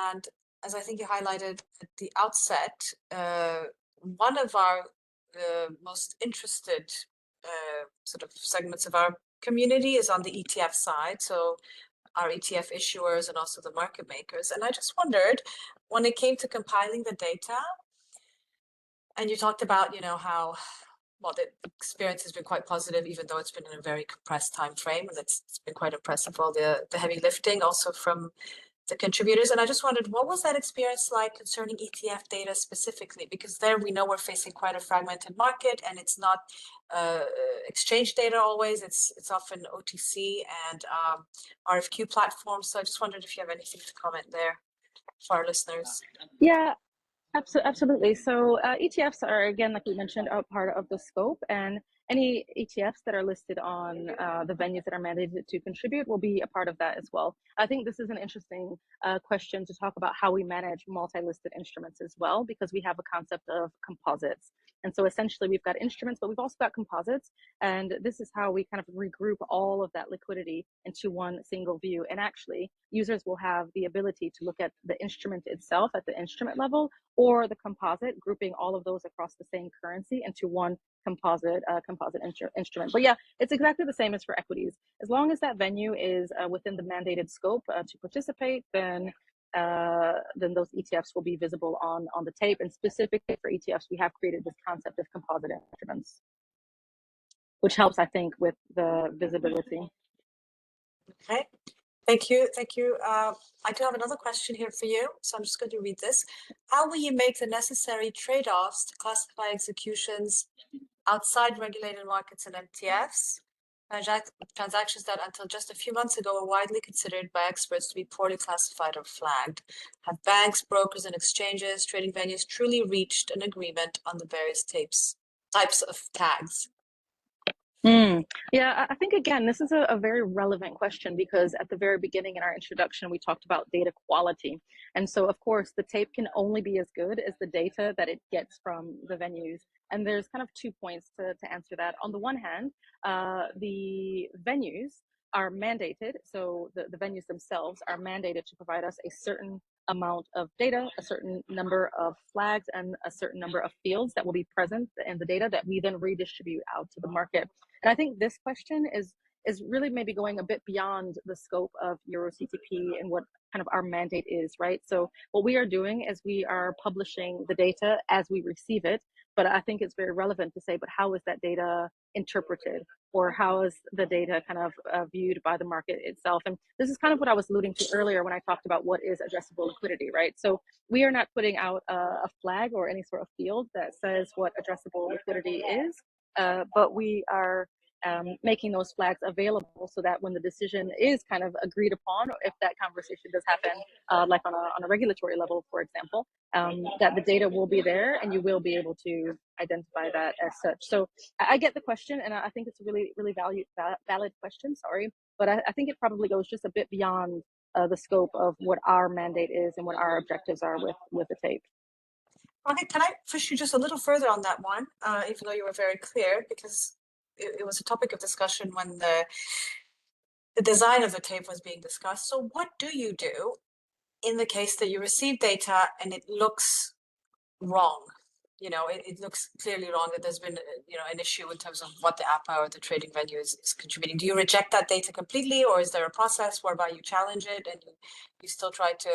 and as I think you highlighted at the outset, one of our most interested sort of segments of our community is on the ETF side. So our ETF issuers and also the market makers. And I just wondered, when it came to compiling the data, and you talked about, how well, the experience has been quite positive, even though it's been in a very compressed time frame, and it's been quite impressive, all the heavy lifting also from the contributors. And I just wondered, what was that experience like concerning ETF data specifically? Because there we know we're facing quite a fragmented market, and it's not exchange data always. It's often OTC and RFQ platforms. So I just wondered if you have anything to comment there for our listeners. Yeah. Absolutely. So ETFs are, again, like we mentioned, a part of the scope, and any ETFs that are listed on the venues that are mandated to contribute will be a part of that as well. I think this is an interesting question to talk about how we manage multi-listed instruments as well, because we have a concept of composites. And so essentially we've got instruments, but we've also got composites. And this is how we kind of regroup all of that liquidity into one single view. And actually users will have the ability to look at the instrument itself at the instrument level, or the composite, grouping all of those across the same currency into one composite instrument. But yeah, it's exactly the same as for equities. As long as that venue is within the mandated scope to participate, then those ETFs will be visible on the tape. And specifically for ETFs, we have created this concept of composite instruments, which helps, I think, with the visibility. Okay. Thank you. Thank you. I do have another question here for you, so I'm just going to read this. How will you make the necessary trade-offs to classify executions outside regulated markets and MTFs, transactions that until just a few months ago were widely considered by experts to be poorly classified or flagged? Have banks, brokers, and exchanges, trading venues truly reached an agreement on the various types of tags? Yeah, I think, again, this is a very relevant question, because at the very beginning in our introduction, we talked about data quality. And so, of course, the tape can only be as good as the data that it gets from the venues. And there's kind of 2 points to answer that. On the one hand, the venues are mandated. So the venues themselves are mandated to provide us a certain amount of data, a certain number of flags, and a certain number of fields that will be present in the data that we then redistribute out to the market. And I think this question is really maybe going a bit beyond the scope of EuroCTP and what kind of our mandate is, right? So what we are doing is we are publishing the data as we receive it, but I think it's very relevant to say, but how is that data interpreted, or how is the data kind of viewed by the market itself? And this is kind of what I was alluding to earlier when I talked about what is addressable liquidity, right? So we are not putting out a flag or any sort of field that says what addressable liquidity is, but we are making those flags available so that when the decision is kind of agreed upon, or if that conversation does happen, like on a regulatory level, for example, that the data will be there and you will be able to identify that as such. So I get the question, and I think it's a really, really valid question, sorry, but I think it probably goes just a bit beyond the scope of what our mandate is and what our objectives are with the tape. Okay, can I push you just a little further on that one, even though you were very clear, because it was a topic of discussion when the design of the tape was being discussed. So what do you do in the case that you receive data and it looks wrong? You know, it looks clearly wrong, that there's been, an issue in terms of what the APA or the trading venue is contributing. Do you reject that data completely, or is there a process whereby you challenge it and you still try to,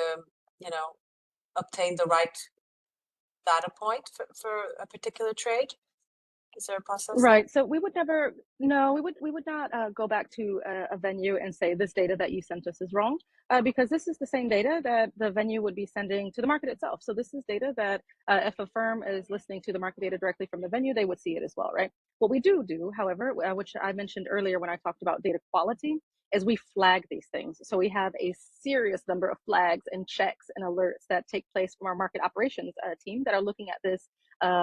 obtain the right data point for a particular trade? Is there a process? Right. So we would never, no, we would not go back to a venue and say this data that you sent us is wrong, because this is the same data that the venue would be sending to the market itself. So this is data that if a firm is listening to the market data directly from the venue, they would see it as well, right? What we do, however, which I mentioned earlier when I talked about data quality, is we flag these things. So we have a serious number of flags and checks and alerts that take place from our market operations team that are looking at this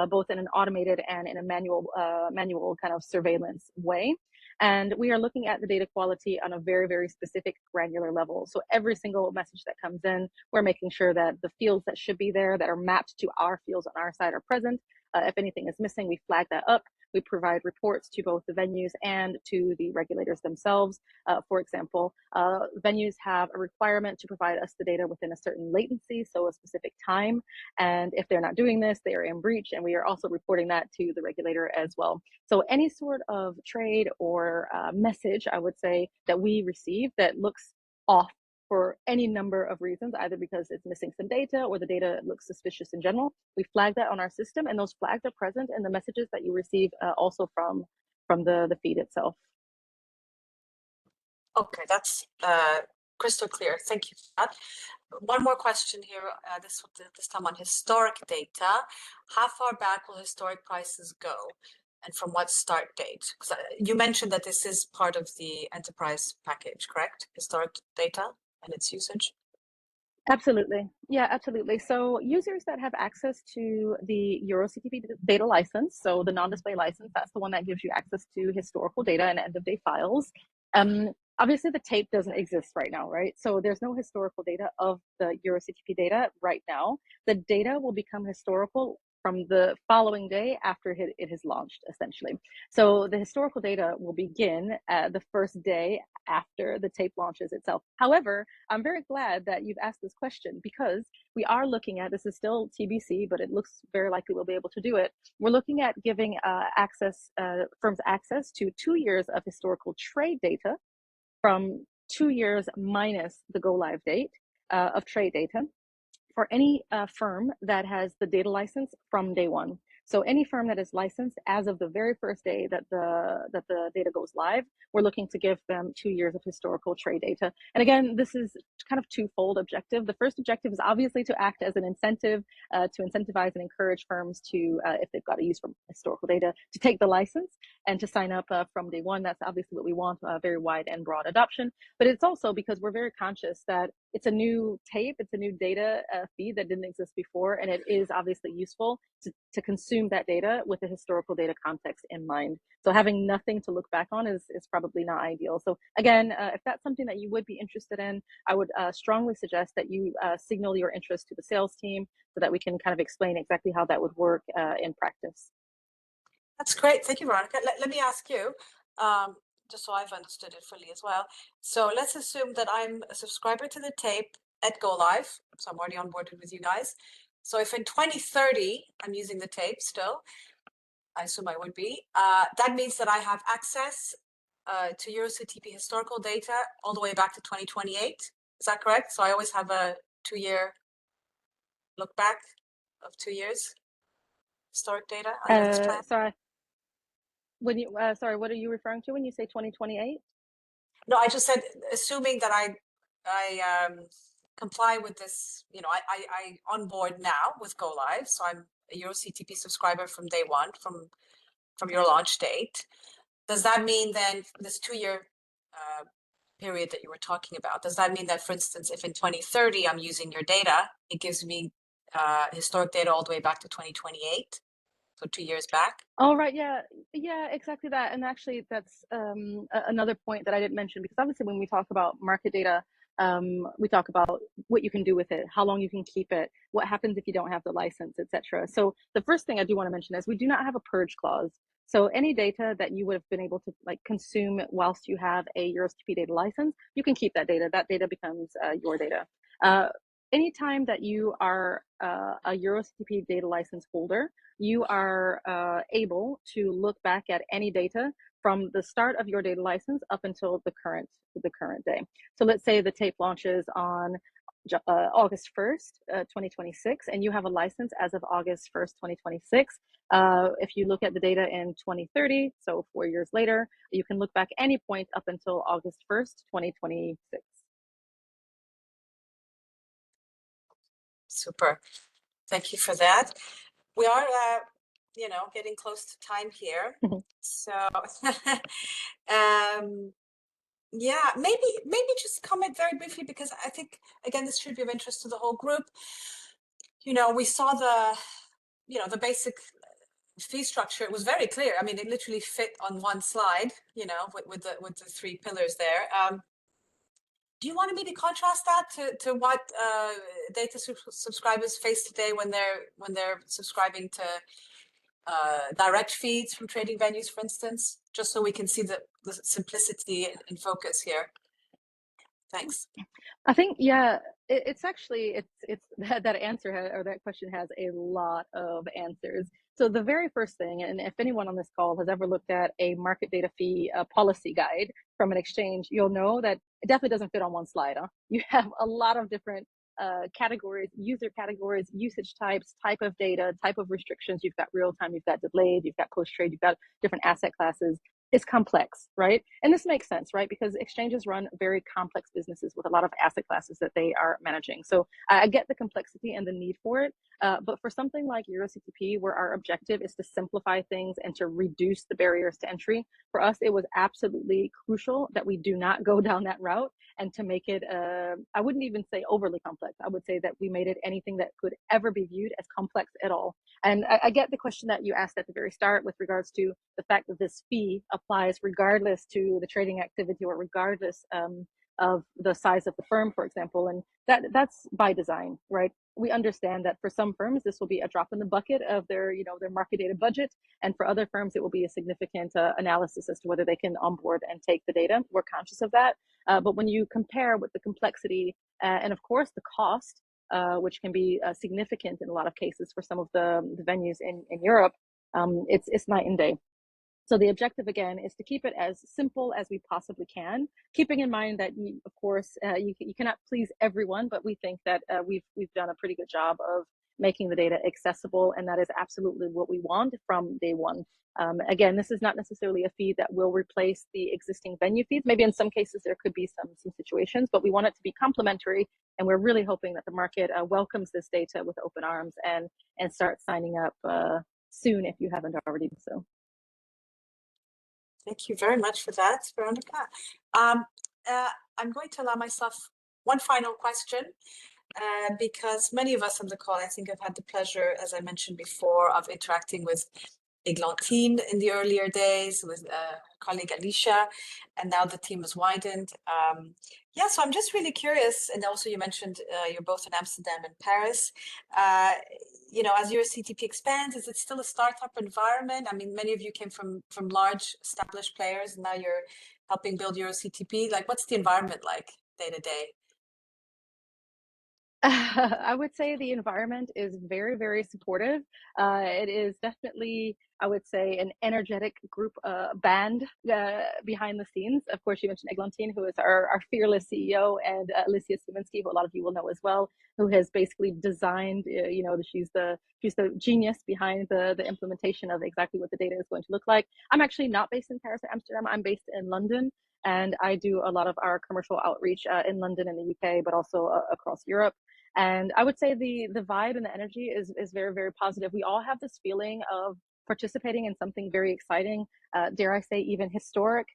both in an automated and in a manual kind of surveillance way. And we are looking at the data quality on a very, very specific granular level. So every single message that comes in, we're making sure that the fields that should be there, that are mapped to our fields on our side, are present. If anything is missing, we flag that up. We provide reports to both the venues and to the regulators themselves. For example, venues have a requirement to provide us the data within a certain latency, so a specific time. And if they're not doing this, they are in breach, and we are also reporting that to the regulator as well. So any sort of trade or message, I would say, that we receive that looks off for any number of reasons, either because it's missing some data or the data looks suspicious in general, we flag that on our system, and those flags are present in the messages that you receive also from the feed itself. Okay, that's crystal clear. Thank you for that. One more question here, this time on historic data. How far back will historic prices go, and from what start date? Because you mentioned that this is part of the enterprise package, correct? Historic data and its usage? Absolutely. Yeah, absolutely. So users that have access to the EuroCTP data license, so the non-display license, that's the one that gives you access to historical data and end-of-day files. Obviously, the tape doesn't exist right now, right? So there's no historical data of the EuroCTP data right now. The data will become historical from the following day after it has launched, essentially. So the historical data will begin the first day after the tape launches itself. However, I'm very glad that you've asked this question because we are looking at, this is still TBC, but it looks very likely we'll be able to do it. We're looking at giving firms access to 2 years of historical trade data from 2 years minus the go live date of trade data for any firm that has the data license from day one. So any firm that is licensed as of the very first day that the data goes live, we're looking to give them 2 years of historical trade data. And again, this is kind of twofold objective. The first objective is obviously to act as an incentive to incentivize and encourage firms to, if they've got to use from historical data, to take the license and to sign up from day one. That's obviously what we want, very wide and broad adoption. But it's also because we're very conscious that it's a new tape, it's a new data feed that didn't exist before, and it is obviously useful to consume that data with the historical data context in mind. So having nothing to look back on is probably not ideal. So again, if that's something that you would be interested in, I would strongly suggest that you signal your interest to the sales team so that we can kind of explain exactly how that would work in practice. That's great. Thank you, Veronica. Let me ask you, just so I've understood it fully as well. So let's assume that I'm a subscriber to the tape at Go Live. So I'm already on board with you guys. So if in 2030, I'm using the tape still, I assume I would be, that means that I have access to EuroCTP historical data all the way back to 2028. Is that correct? So I always have a 2-year look back of 2 years historic data under this plan? Sorry, sorry, what are you referring to when you say 2028? No, I just said, assuming that I comply with this, I onboard now with Go Live, so I'm a EuroCTP subscriber from day one, from your launch date. Does that mean then this 2-year period that you were talking about, does that mean that, for instance, if in 2030 I'm using your data, it gives me historic data all the way back to 2028? So 2 years back? Oh, right. Yeah. Yeah, exactly that. And actually, that's another point that I didn't mention because obviously, when we talk about market data, we talk about what you can do with it, how long you can keep it, what happens if you don't have the license, etc. So the first thing I do want to mention is we do not have a purge clause. So any data that you would have been able to consume whilst you have a EuroCTP data license, you can keep that data. That data becomes your data. Anytime that you are a EuroCTP data license holder, you are able to look back at any data from the start of your data license up until the current day. So let's say the tape launches on August 1st, 2026, and you have a license as of August 1st, 2026. If you look at the data in 2030, so 4 years later, you can look back any point up until August 1st, 2026. Super. Thank you for that. We are, getting close to time here. So, yeah, maybe just comment very briefly because I think, again, this should be of interest to the whole group. We saw the basic fee structure. It was very clear. I mean, it literally fit on one slide, with the 3 pillars there. Do you want me to contrast that to what data subscribers face today when they're subscribing to direct feeds from trading venues, for instance, just so we can see the simplicity and focus here? Thanks. I think, yeah, it's actually that answer or that question has a lot of answers. So the very first thing, and if anyone on this call has ever looked at a market data fee policy guide from an exchange, you'll know that it definitely doesn't fit on one slide. You have a lot of different categories, user categories, usage types, type of data, type of restrictions. You've got real time, you've got delayed, you've got post trade, you've got different asset classes. is complex, right? And this makes sense, right? Because exchanges run very complex businesses with a lot of asset classes that they are managing. So I get the complexity and the need for it. But for something like EuroCTP, where our objective is to simplify things and to reduce the barriers to entry, for us, it was absolutely crucial that we do not go down that route and to make it, I wouldn't even say overly complex. I would say that we made it anything that could ever be viewed as complex at all. And I get the question that you asked at the very start with regards to the fact that this fee applies regardless to the trading activity or regardless of the size of the firm, for example. And that's by design, right? We understand that for some firms, this will be a drop in the bucket of their, their market data budget. And for other firms, it will be a significant analysis as to whether they can onboard and take the data. We're conscious of that. But when you compare with the complexity and of course the cost, which can be significant in a lot of cases for some of the venues in Europe, it's night and day. So the objective, again, is to keep it as simple as we possibly can, keeping in mind that, of course, you cannot please everyone, but we think that we've done a pretty good job of making the data accessible, and that is absolutely what we want from day one. Again, this is not necessarily a fee that will replace the existing venue fees. Maybe in some cases there could be some situations, but we want it to be complementary, and we're really hoping that the market welcomes this data with open arms and start signing up soon if you haven't already done so. Thank you very much for that, Veronica. I'm going to allow myself one final question because many of us on the call, I think, have had the pleasure, as I mentioned before, of interacting with Eglantine in the earlier days, with colleague Alicia, and now the team has widened. Yeah, so I'm just really curious, and also you mentioned you're both in Amsterdam and Paris. As EuroCTP expands, is it still a startup environment? I mean, many of you came from large established players, and now you're helping build EuroCTP. Like, what's the environment like day to day? I would say the environment is very, very supportive. It is definitely, I would say, an energetic group band behind the scenes. Of course, you mentioned Eglantine, who is our fearless CEO, and Alicia Swiminski, who a lot of you will know as well, who has basically designed, she's the genius behind the implementation of exactly what the data is going to look like. I'm actually not based in Paris or Amsterdam. I'm based in London. And I do a lot of our commercial outreach in London and the UK, but also across Europe. And I would say the vibe and the energy is very, very positive. We all have this feeling of participating in something very exciting, dare I say even historic.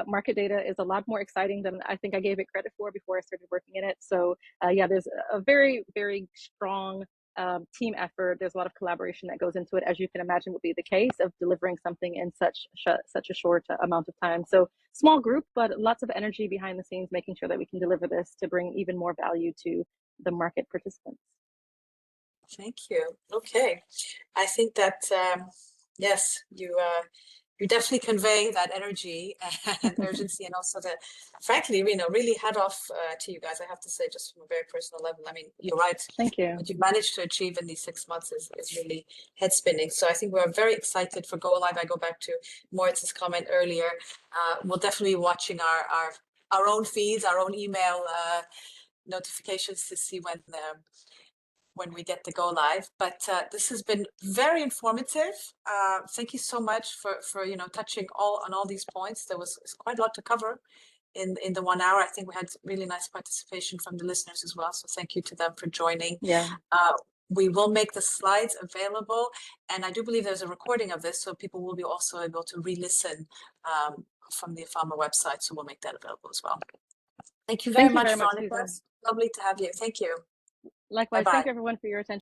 Market data is a lot more exciting than I think I gave it credit for before I started working in it. So yeah, there's a very, very strong team effort. There's a lot of collaboration that goes into it, as you can imagine would be the case of delivering something in such a short amount of time. So small group, but lots of energy behind the scenes, making sure that we can deliver this to bring even more value to the market participants. Thank you. Okay, I think that yes, you're definitely conveying that energy and urgency, and also the, frankly, really hat off to you guys. I have to say, just from a very personal level. I mean, you're right. Thank you. What you've managed to achieve in these 6 months is really head spinning. So I think we're very excited for Go Live. I go back to Moritz's comment earlier. We'll definitely be watching our own feeds, our own email notifications to see when we get to Go Live. But this has been very informative. Thank you so much for touching on all these points. There was quite a lot to cover in the 1 hour. I think we had really nice participation from the listeners as well. So thank you to them for joining. Yeah. We will make the slides available, and I do believe there's a recording of this, so people will be also able to re-listen from the EFAMA website. So we'll make that available as well. Thank you very much, Veronica. Lovely to have you. Thank you. Likewise. Bye-bye. Thank you, everyone, for your attention.